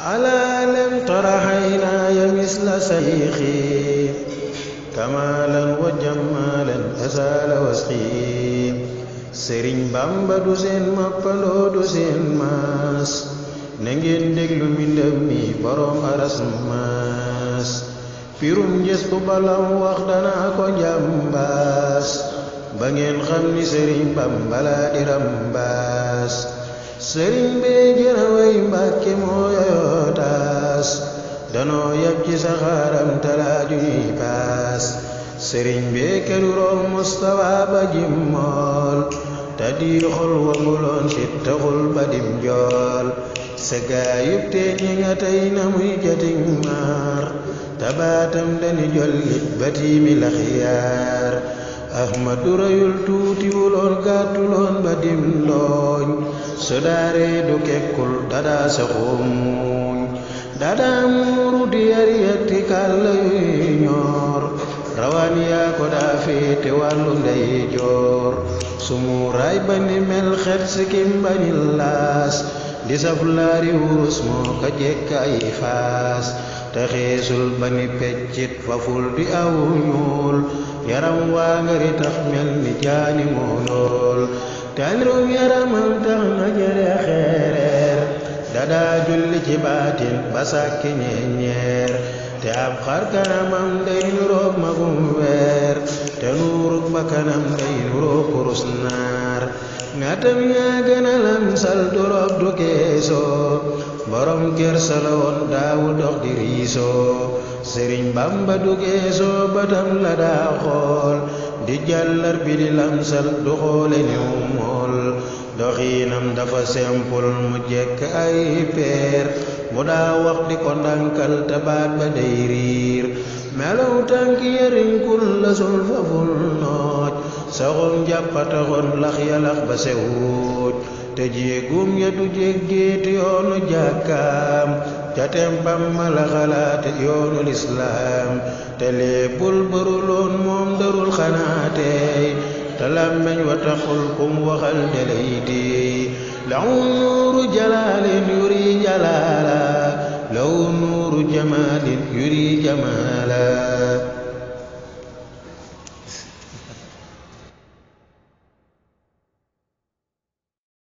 ألا لم تر عيناي مثل سيخي كمالا وجمالا أزال وسخي Sëriñ Bamba du seen mappandoo du seen maas na ngeen déglu mbindam mi boroom aras maas pirum njës bu balam wax danaa ko njàmbaas ba ngeen xam ni Sëriñ Bamba laa di rambaas sëriñ bee jëna way Mbàkke moo yayoo taas danoo yab ci saxaaram talaaju ñuy paas sëriñ bee këru room Mustafa ba jimmool te di xol wanguloon sit taxul ba dim jool sa gaayub te ñi nga tey na muy jatig maar tabaatam dani jollit ba tiimi laxiyaar ahmadu rayul tuutiwuloon gàttuloon ba dim looñ su daaree du kekkul dadaa sa xumuñ dadaa muuru di yari yetti kàlla yuy ñoor rawaan yaa ko daa féete wàllu ndey joor sumuuraay ba ni mel xet sikim bañi laas di saf laari wurus moo ko jekk ay faas te xeesul ba ni peccit faful di aw ñuul yaram waa ngari tax mel ni jaani moo lool tanirum yaramam tax na jëre xeereer dadaa julli ci baatin ba sàkki ñeñeer te ab xar kanamam day nuroog magum weer te nuurug ba kanam day nuroog kurus naar ngatam yaa gëna lamsal du rob du keesoo borom kersa la woon daawu dox di riisoo Sëriñ Bamba du geesoo batam la daa xool di jàllar bi di lamsal du xoole niw mool doxiinam dafa sempul mu jekk ay peer mu daa wax di ko ndànkal te baat ba day riir melaw tànk yëriñ kul la sul faful nooj saxum jàppataxoon lax yalax ba sewuuj te jéegum ya du jéggeeti yoonu jàkkaam ca tempam ma la xalaate yoonu lislaam te léebul bëruloon moom darul xanaateey te làmmeñ wa taxul kum waxal delay déey lahu nuuru jalaalin yuri jalaala lahu nuuru jamaalin yuri jamaala